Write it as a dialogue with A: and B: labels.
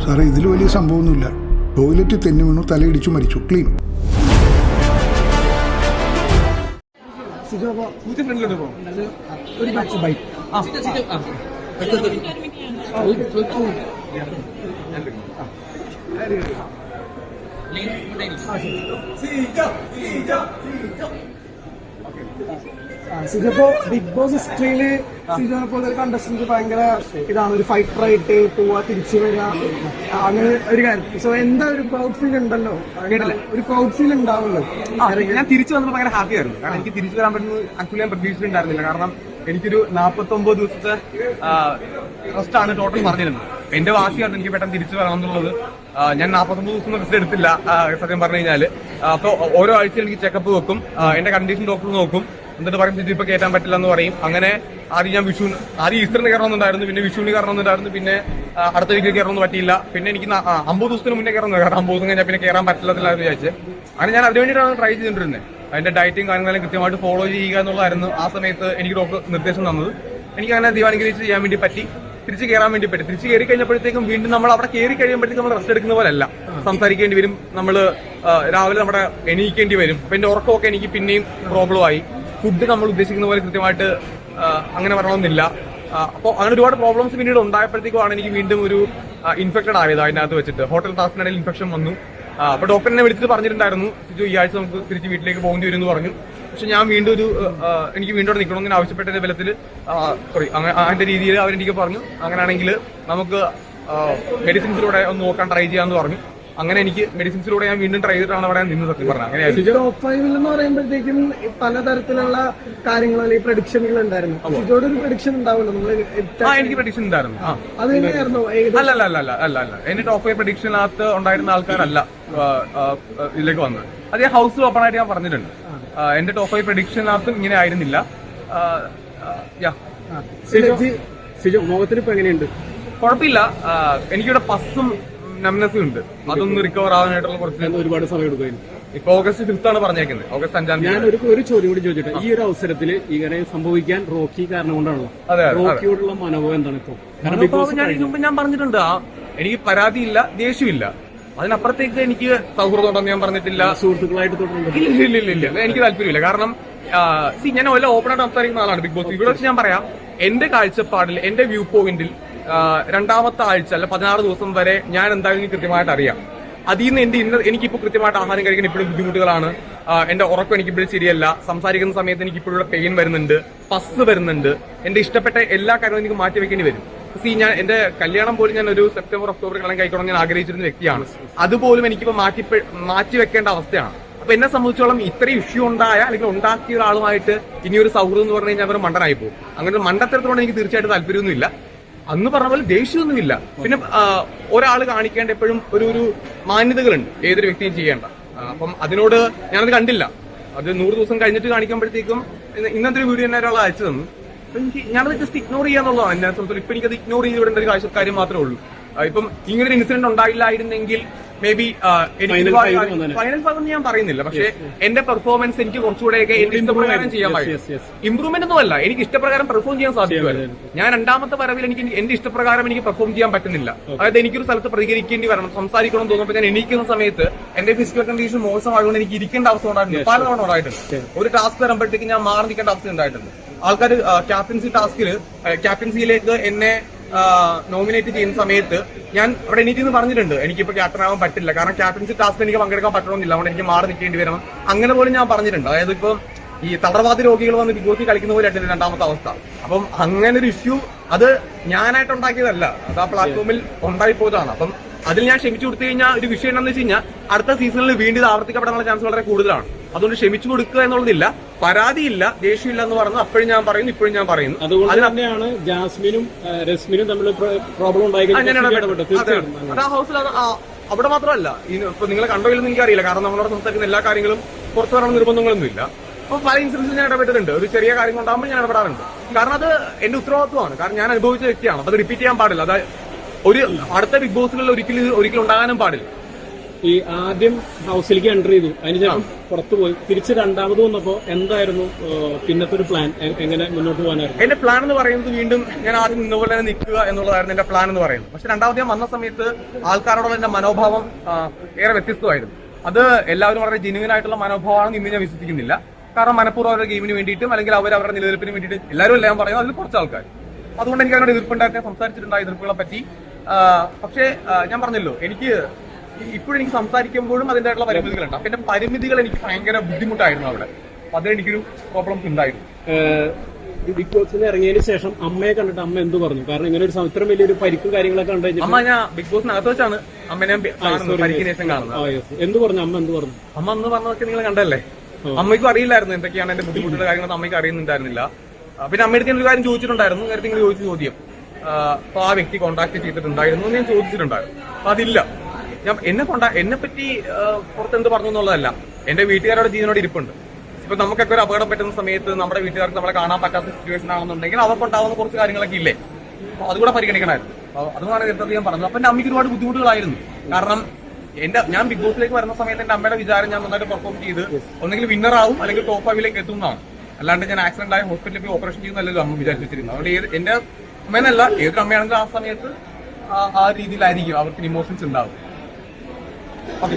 A: സാറേ ഇതിൽ വലിയ സംഭവമൊന്നുമില്ല. ടോയ്ലറ്റ് തെന്നി വീണു, തലയിടിച്ചു മരിച്ചു, ക്ലീൻ.
B: സിജപ്പോ ബിഗ് ബോസ് ഹിസ്റ്ററിയില് സിജോനെ പോലെ ഒരു കണ്ടസ്റ്റന്റ് ഭയങ്കര ഇതാണ്, ഒരു ഫൈറ്ററായിട്ട് പോവാ തിരിച്ചു വരിക, അങ്ങനെ ഒരു കാര്യം. സോ എന്താ ഒരു പ്രൗഡ് ഫീൽ ഉണ്ടല്ലോ, ഒരു പ്രൗഡ് ഫീൽ ഉണ്ടാവുമല്ലോ.
C: ഞാൻ തിരിച്ചു വന്നപ്പോൾ ഭയങ്കര ഹാപ്പി ആയിരുന്നു. കാരണം എനിക്ക് തിരിച്ചു വരാൻ പറ്റുന്നത് ആക്ച്വലി ഞാൻ പ്രതീക്ഷിച്ചിട്ടുണ്ടായിരുന്നില്ല. കാരണം എനിക്കൊരു 49 ദിവസത്തെ റെസ്റ്റ് ആണ് ടോട്ടൽ പറഞ്ഞിരുന്നത്. എന്റെ വാശിയാണ് എനിക്ക് പെട്ടെന്ന് തിരിച്ചു വരണം എന്നുള്ളത്. ഞാൻ 49 ദിവസം റെസ്റ്റ് എടുത്തില്ല സത്യം പറഞ്ഞു കഴിഞ്ഞാൽ. അപ്പൊ ഓരോ ആഴ്ച എനിക്ക് ചെക്കപ്പ് വെക്കും, എന്റെ കണ്ടീഷൻ ഡോക്ടർ നോക്കും, എന്നിട്ട് പറയും ഇത് ഇപ്പൊ കയറ്റാൻ പറ്റില്ല എന്ന് പറയും. അങ്ങനെ ആദ്യം ഞാൻ ആദ്യം ഈസ്റ്ററിന് കയറണമെന്നുണ്ടായിരുന്നു, പിന്നെ വിഷുവിന് കയറണമെന്നുണ്ടായിരുന്നു, പിന്നെ അടുത്ത വീക്കിൽ കയറണമെന്ന് പറ്റിയില്ല. പിന്നെ എനിക്ക് 50 ദിവസത്തിന് മുന്നേ കയറുന്നത്, കാരണം 50 ദിവസം കഴിഞ്ഞാൽ പിന്നെ കയറാൻ പറ്റില്ലെന്ന് വിചാരിച്ച് അങ്ങനെ ഞാൻ അതിനു വേണ്ടിയിട്ടാണ് ട്രൈ ചെയ്തിട്ടുണ്ടിരുന്നത്. അതിന്റെ ഡയറ്റും കാര്യങ്ങളും കൃത്യമായിട്ട് ഫോളോ ചെയ്യുക എന്നുള്ളതായിരുന്നു ആ സമയത്ത് എനിക്ക് ഡോക്ടർ നിർദ്ദേശം തന്നത്. എനിക്ക് അങ്ങനെ ദീപാനുഗ്രഹിച്ച് ചെയ്യാൻ വേണ്ടി പറ്റി, തിരിച്ച് കയറാൻ വേണ്ടി പറ്റി. തിരിച്ച് കയറി കഴിഞ്ഞപ്പോഴത്തേക്കും വീണ്ടും നമ്മൾ അവിടെ കയറി കഴിയുമ്പോഴത്തേക്കും നമ്മൾ റെസ്റ്റ് എടുക്കുന്ന പോലെയല്ല, സംസാരിക്കേണ്ടി വരും, നമ്മൾ രാവിലെ നമ്മുടെ എണീക്കേണ്ടി വരും. അപ്പൊ എന്റെ ഉറക്കമൊക്കെ എനിക്ക് പിന്നെയും പ്രോബ്ലമായി. ഫുഡ് നമ്മൾ ഉദ്ദേശിക്കുന്ന പോലെ കൃത്യമായിട്ട് അങ്ങനെ വരണമെന്നില്ല. അപ്പോൾ അങ്ങനെ ഒരുപാട് പ്രോബ്ലംസ് പിന്നീട് ഉണ്ടായപ്പോഴത്തേക്കുമാണ് എനിക്ക് വീണ്ടും ഒരു ഇൻഫെക്റ്റഡ് ആയത്. അതിനകത്ത് വെച്ചിട്ട് ഹോട്ടൽ ടാസ്കിനിടയിൽ ഇൻഫെക്ഷൻ വന്നു. അപ്പൊ ഡോക്ടറിനെ വിളിച്ചിട്ട് പറഞ്ഞിട്ടുണ്ടായിരുന്നു ഈ ആഴ്ച നമുക്ക് തിരിച്ച് വീട്ടിലേക്ക് പോകേണ്ടി വരും എന്ന് പറഞ്ഞു. പക്ഷെ ഞാൻ വീണ്ടും എനിക്ക് വീണ്ടും നിൽക്കണമെന്ന് ആവശ്യപ്പെട്ട ബലത്തിൽ അതിന്റെ രീതിയിൽ അവരെനിക്ക് പറഞ്ഞു അങ്ങനെയാണെങ്കിൽ നമുക്ക് മെഡിസിൻസിലൂടെ ഒന്ന് നോക്കാൻ ട്രൈ ചെയ്യാമെന്ന് പറഞ്ഞു. അങ്ങനെ എനിക്ക് മെഡിസിൻസിലൂടെ ഞാൻ വീണ്ടും ട്രൈ ചെയ്തിട്ടാണ് അവിടെ നിന്ന് സത്യം പറഞ്ഞത്. അങ്ങനെയായിരുന്നു.
B: ടോപ്പ് 5 എന്ന് പറയുമ്പോഴത്തേക്കും പലതരത്തിലുള്ള കാര്യങ്ങൾ പ്രഡിക്ഷനുകൾ ഉണ്ടായിരുന്നു. ഒരു പ്രഡിക്ഷൻ ഉണ്ടാവുമല്ലോ നമ്മള്.
C: എനിക്ക് പ്രഡിക്ഷൻ ഉണ്ടായിരുന്നു.
B: അത് തന്നെയായിരുന്നു.
C: അല്ല എന്റെ ടോപ്പ് 5 പ്രഡിക്ഷനകത്ത് ഉണ്ടായിരുന്ന ആൾക്കാരല്ല ഇതിലേക്ക് വന്നത്. അത് ഞാൻ ഹൗസ് ഓപ്പൺ ആയിട്ട് ഞാൻ പറഞ്ഞിട്ടുണ്ട്. എന്റെ ടോപ്പ് 5 പ്രഡിക്ഷനകത്തും ഇങ്ങനെ ആയിരുന്നില്ല.
D: മുഖത്തിന് ഇപ്പൊ എങ്ങനെയുണ്ട്?
C: കുഴപ്പമില്ല. എനിക്കിവിടെ പസ്സും നംനെസ്സും ഉണ്ട്. അതൊന്ന് റിക്കവർ ആവാനായിട്ടുള്ള കുറച്ച്
D: ഒരുപാട് സമയം എടുക്കും.
C: ഇപ്പൊ ഓഗസ്റ്റ് 5th ആണ് പറഞ്ഞേക്കുന്നത്. ഓഗസ്റ്റ് 5
D: ഞാൻ ഒരു ചോദ്യം കൂടി ചോദിച്ചിട്ട്, ഈ ഒരു അവസരത്തിൽ ഇങ്ങനെ സംഭവിക്കാൻ റോക്കി കാരണം കൊണ്ടാണല്ലോ. റോക്കിയോടുള്ള മനോഭാവം എന്താണ് ഇപ്പൊ?
C: ഞാൻ ഇതിനു മുമ്പ് ഞാൻ പറഞ്ഞിട്ടുണ്ട്, എനിക്ക് പരാതിയില്ല, ദേഷ്യമില്ല. അതിനപ്പുറത്തേക്ക് എനിക്ക് സൗഹൃദം ഉണ്ടെന്ന് ഞാൻ പറഞ്ഞിട്ടില്ല.
D: സുഹൃത്തുക്കളായിട്ട് തുടരുന്നുണ്ട്?
C: ഇല്ല, എനിക്ക് താല്പര്യമില്ല. കാരണം ഞാൻ വല്ല ഓപ്പണായിട്ട് സംസാരിക്കുന്ന ആളാണ് ബിഗ് ബോസ്. ഇവിടെ വെച്ച് ഞാൻ പറയാം, എന്റെ കാഴ്ചപ്പാടിൽ, എന്റെ വ്യൂ പോയിന്റിൽ രണ്ടാമത്തെ ആഴ്ച അല്ല 16 ദിവസം വരെ ഞാൻ എന്തായാലും കൃത്യമായിട്ട് അറിയാം. അതിൽ നിന്ന് എനിക്കിപ്പോൾ കൃത്യമായിട്ട് ആഹാരം കഴിക്കാൻ ഇപ്പോഴും ബുദ്ധിമുട്ടുകളാണ്. എന്റെ ഉറക്കം എനിക്കിപ്പോഴും ശരിയല്ല. സംസാരിക്കുന്ന സമയത്ത് എനിക്ക് ഇപ്പോഴുള്ള പെയിൻ വരുന്നുണ്ട്, പസ് വരുന്നുണ്ട്. എന്റെ ഇഷ്ടപ്പെട്ട എല്ലാ കാര്യങ്ങളും എനിക്ക് മാറ്റി വെക്കേണ്ടി വരും. ഞാൻ എന്റെ കല്യാണം പോലും ഞാൻ ഒരു സെപ്റ്റംബർ ഒക്ടോബർ കല്യാണം കഴിക്കണം ഞാൻ ആഗ്രഹിച്ചിരുന്ന വ്യക്തിയാണ്. അതുപോലും എനിക്കിപ്പോ മാറ്റി വെക്കേണ്ട അവസ്ഥയാണ്. അപ്പൊ എന്നെ സംബന്ധിച്ചോളം ഇത്രയും ഇഷ്യൂ ഉണ്ടായ അല്ലെങ്കിൽ ഉണ്ടാക്കിയ ഒരാളുമായിട്ട് ഇനിയൊരു സൗഹൃദം എന്ന് പറഞ്ഞു കഴിഞ്ഞാൽ അവർ മണ്ടനായി പോകും. അങ്ങനെ ഒരു മണ്ടത്തരത്തോടെ എനിക്ക് തീർച്ചയായിട്ടും താല്പര്യമൊന്നുമില്ല. അന്ന് പറഞ്ഞ പോലെ ദേഷ്യമൊന്നുമില്ല. പിന്നെ ഒരാൾ കാണിക്കേണ്ട എപ്പോഴും ഒരു മാന്യതകളുണ്ട്, ഏതൊരു വ്യക്തിയും ചെയ്യേണ്ട. അപ്പം അതിനോട് ഞാനത് കണ്ടില്ല. അത് 100 ദിവസം കഴിഞ്ഞിട്ട് കാണിക്കുമ്പോഴത്തേക്കും ഇന്നത്തെ ഒരു വീഡിയോ തന്നെ ഒരാൾ അയച്ചു തന്നു. ഞാനത് ജസ്റ്റ് ഇഗ്നോർ ചെയ്യാന്നുള്ളതാണ് എന്നെ സംബന്ധിച്ചോളം. ഇപ്പൊ എനിക്കത് ഇഗ്നോർ ചെയ്ത് വിടേണ്ട ഒരു കാര്യം മാത്രമേ ഉള്ളൂ. ഇപ്പം ഇങ്ങനൊരു ഇൻസിഡന്റ് ഉണ്ടായില്ലായിരുന്നെങ്കിൽ മേ ബി ഫൈനൽ ഭാഗം ഞാൻ പറയുന്നില്ല. പക്ഷെ എന്റെ പെർഫോമൻസ് എനിക്ക് കുറച്ചുകൂടെയൊക്കെ എന്റെ ഇഷ്ടപ്രകാരം ചെയ്യാൻ പറ്റും. ഇമ്പ്രൂവ്മെന്റ് ഒന്നും അല്ല, എനിക്ക് ഇഷ്ടപ്രകാരം പെർഫോം ചെയ്യാൻ സാധിക്കുമായിരുന്നു. ഞാൻ രണ്ടാമത്തെ വരവിൽ എനിക്ക് എന്റെ ഇഷ്ടപ്രകാരം എനിക്ക് പെർഫോം ചെയ്യാൻ പറ്റുന്നില്ല. അതായത് എനിക്കൊരു സ്ഥലത്ത് പ്രതികരിക്കേണ്ടി വരണം, സംസാരിക്കണം തോന്നുമ്പോൾ ഞാൻ എണീക്കുന്ന സമയത്ത് എന്റെ ഫിസിക്കൽ കണ്ടീഷൻ മോശമായതുകൊണ്ട് എനിക്ക് ഇരിക്കേണ്ട അവസ്ഥ ഉണ്ടായിട്ടുണ്ട്. പലതവണ ഉണ്ടായിട്ടുണ്ട്. ഒരു ടാസ്ക് വരുമ്പോഴത്തേക്ക് ഞാൻ മാറി നിൽക്കേണ്ട അവസ്ഥ ഉണ്ടായിട്ടുണ്ട്. ആൾക്കാർ ക്യാപ്റ്റൻസി ടാസ്കിൽ ക്യാപ്റ്റൻസിയിലേക്ക് എന്നെ നോമിനേറ്റ് ചെയ്യുന്ന സമയത്ത് ഞാൻ അവിടെ എണീറ്റ് പറഞ്ഞിട്ടുണ്ട്, എനിക്കിപ്പോ ക്യാപ്റ്റൻ ആവാൻ പറ്റില്ല, കാരണം ക്യാപ്റ്റൻസി ടാസ്ക് എനിക്ക് പങ്കെടുക്കാൻ പറ്റണമെന്നില്ല, അതുകൊണ്ട് എനിക്ക് മാറി നിൽക്കേണ്ടി വരണം. അങ്ങനെ പോലും ഞാൻ പറഞ്ഞിട്ടുണ്ട്. അതായത് ഇപ്പം ഈ തളർവാദി രോഗികൾ വന്ന് ബിഗ് ബോസിൽ കളിക്കുന്ന പോലെ ആയിട്ട് രണ്ടാമത്തെ അവസ്ഥ. അപ്പം അങ്ങനെ ഒരു ഇഷ്യൂ അത് ഞാനായിട്ട് ഉണ്ടാക്കിയതല്ല, അത് ആ പ്ലാറ്റ്ഫോമിൽ ഉണ്ടായിപ്പോയതാണ്. അപ്പം അതിൽ ഞാൻ ക്ഷമിച്ചു കൊടുത്തു കഴിഞ്ഞാൽ ഒരു വിഷയം എന്താണെന്ന് വെച്ച് കഴിഞ്ഞാൽ അടുത്ത സീസണിൽ വീണ്ടും ആവർത്തിക്കപ്പെടാനുള്ള ചാൻസ് വളരെ കൂടുതലാണ്. അതുകൊണ്ട് ക്ഷമിച്ചു കൊടുക്കുക എന്നുള്ളതില്ല, പരാതിയില്ല, ദേഷ്യമില്ല എന്ന് പറഞ്ഞു അപ്പോഴും ഞാൻ പറയുന്നു, ഇപ്പോഴും ഞാൻ പറയുന്നു.
D: അതുകൊണ്ട് തന്നെയാണ് ജാസ്മിനും രശ്മിനും തമ്മിൽ പ്രോബ്ലം ഉണ്ടായിരിക്കുന്നത്.
C: അത് ആ ഹൗസിൽ അവിടെ മാത്രമല്ല, ഇപ്പൊ നിങ്ങളെ കണ്ടോ ഇല്ലെന്ന് എനിക്കറിയില്ല, കാരണം നമ്മളോട് സംസാരിക്കുന്ന എല്ലാ കാര്യങ്ങളും പുറത്തു വരണം നിർബന്ധങ്ങളൊന്നും ഇല്ല. അപ്പൊ പല ഇൻസിഡൻസിൽ ഞാൻ ഇടപെട്ടിട്ടുണ്ട്. ഒരു ചെറിയ കാര്യം ഉണ്ടാകുമ്പോൾ ഞാൻ ഇടപെടാറുണ്ട്. കാരണം അത് എന്റെ ഉത്തരവാദിത്വമാണ്, കാരണം ഞാൻ അനുഭവിച്ച വ്യക്തിയാണ്. അത് റിപ്പീറ്റ് ചെയ്യാൻ പാടില്ല. അതായത് ഒരു അടുത്ത ബിഗ് ബോസുകളിൽ ഒരിക്കലും ഉണ്ടാകാനും പാടില്ല.
D: ഈ ആദ്യം ഹൗസിലേക്ക് എൻ്റർ ചെയ്തു, അതിനുശേഷം പുറത്തു പോയി തിരിച്ച് രണ്ടാമത് വന്നപ്പോ എന്തായിരുന്നു പിന്നത്തെ ഒരു പ്ലാൻ? എങ്ങനെ മുന്നോട്ട് പോകാനായിരുന്നു?
C: എന്റെ പ്ലാൻ എന്ന് പറയുന്നത് വീണ്ടും ഞാൻ ആദ്യം നിന്നപോലെ തന്നെ നിൽക്കുക എന്നുള്ളതായിരുന്നു എന്റെ പ്ലാൻ എന്ന് പറയുന്നത്. പക്ഷെ രണ്ടാമത് ഞാൻ വന്ന സമയത്ത് ആൾക്കാരോടുള്ള എന്റെ മനോഭാവം ഏറെ വ്യത്യസ്തമായിരുന്നു. അത് എല്ലാവരും വളരെ ജെന്യുവൻ ആയിട്ടുള്ള മനോഭാവമാണെന്ന് ഇന്ന് ഞാൻ വിശ്വസിക്കുന്നില്ല. കാരണം മനഃപൂർവ്വം അവരുടെ ഗെയിമിന് വേണ്ടിയിട്ടും അല്ലെങ്കിൽ അവരുടെ നിലനിൽപ്പിന് വേണ്ടിയിട്ട് എല്ലാവരും എല്ലാം പറയുന്നത് അതിൽ കുറച്ച് ആൾക്കാർ. അതുകൊണ്ട് എനിക്ക് അവരുടെ എതിർപ്പുണ്ടായിട്ട് ഞാൻ സംസാരിച്ചിട്ടുണ്ടായ എതിർപ്പുകളെ പറ്റി. പക്ഷേ ഞാൻ പറഞ്ഞല്ലോ, എനിക്ക് ഇപ്പോഴും എനിക്ക് സംസാരിക്കുമ്പോഴും അതിൻ്റെതായിട്ടുള്ള പരിമിതികളുണ്ട്. അപ്പൊ എന്റെ പരിമിതികൾ എനിക്ക് ഭയങ്കര ബുദ്ധിമുട്ടായിരുന്നു അവിടെ. അപ്പൊ അതിലെനിക്കൊരു പ്രോബ്ലംസ് ഉണ്ടായിരുന്നു.
D: ബിഗ് ബോസിന് ഇറങ്ങിയതിന് ശേഷം അമ്മയെ കണ്ടിട്ട് അമ്മ എന്ത് പറഞ്ഞു? കാരണം ഇങ്ങനെ ഒരു ഇത്രയും വലിയൊരു പരിക്കും കാര്യങ്ങളൊക്കെ കണ്ടു.
C: അമ്മ ഞാൻ ബിഗ് ബോസിനകത്ത് വെച്ചാണ് അമ്മനെ പരിക്കിന് ശേഷം കാണുന്നത്.
D: എന്ത് പറഞ്ഞു അമ്മ? എന്ത് പറഞ്ഞു
C: അമ്മ എന്ന് പറഞ്ഞതൊക്കെ നിങ്ങൾ കണ്ടല്ലേ? അമ്മയ്ക്കും അറിയില്ലായിരുന്നു എന്തൊക്കെയാണ് എന്റെ ബുദ്ധിമുട്ടുള്ള കാര്യങ്ങളൊന്നും അമ്മയ്ക്ക് അറിയുന്നുണ്ടായിരുന്നില്ല. പിന്നെ അമ്മയുടെ ഒരു കാര്യം ചോദിച്ചിട്ടുണ്ടായിരുന്നു, നേരത്തെ നിങ്ങൾ ചോദിച്ച ചോദ്യം. അപ്പൊ ആ വ്യക്തി കോൺടാക്ട് ചെയ്തിട്ടുണ്ടായിരുന്നു ഞാൻ ചോദിച്ചിട്ടുണ്ടായിരുന്നു. അപ്പൊ അതില്ല. ഞാൻ എന്നെ പറ്റി പുറത്ത് എന്ത് പറഞ്ഞു എന്നുള്ളതല്ല, എന്റെ വീട്ടുകാരുടെ ജീവനോട് ഇരിപ്പുണ്ട്. ഇപ്പൊ നമുക്കൊക്കെ ഒരു അപകടം പറ്റുന്ന സമയത്ത് നമ്മുടെ വീട്ടുകാർക്ക് നമ്മളെ കാണാൻ പറ്റാത്ത സിറ്റുവേഷൻ ആണെന്നുണ്ടെങ്കിൽ അവർക്കുണ്ടാവുന്ന കുറച്ച് കാര്യങ്ങളൊക്കെ ഇല്ലേ, അപ്പൊ അതുകൂടെ പരിഗണിക്കണമായിരുന്നു. അതുമാണ് നേരത്തെ ഞാൻ പറഞ്ഞത്. അപ്പൊ എന്റെ അമ്മയ്ക്ക് ഒരുപാട് ബുദ്ധിമുട്ടുകളായിരുന്നു. കാരണം ഞാൻ ബിഗ് ബോസിലേക്ക് വരുന്ന സമയത്ത് എന്റെ അമ്മയുടെ വിചാരം ഞാൻ നന്നായിട്ട് പെർഫോം ചെയ്ത് ഒന്നെങ്കിൽ വിന്നർ ആവും അല്ലെങ്കിൽ ടോപ്പ് 5 എത്തും എന്നാണ്. അല്ലാണ്ട് ഞാൻ ആക്സിഡന്റ് ആയി ഹോസ്പിറ്റലിൽ പോയി ഓപ്പറേഷൻ ചെയ്യുന്നല്ലോ അമ്മ വിചാരിച്ചിരുന്നത്. അതുകൊണ്ട് എന്റെ അമ്മേനല്ല, ഏതൊരു അമ്മയാണെങ്കിലും ആ സമയത്ത് ആ രീതിയിലായിരിക്കും അവർക്ക് ഇമോഷൻസ് ഉണ്ടാവും. ഓക്കെ.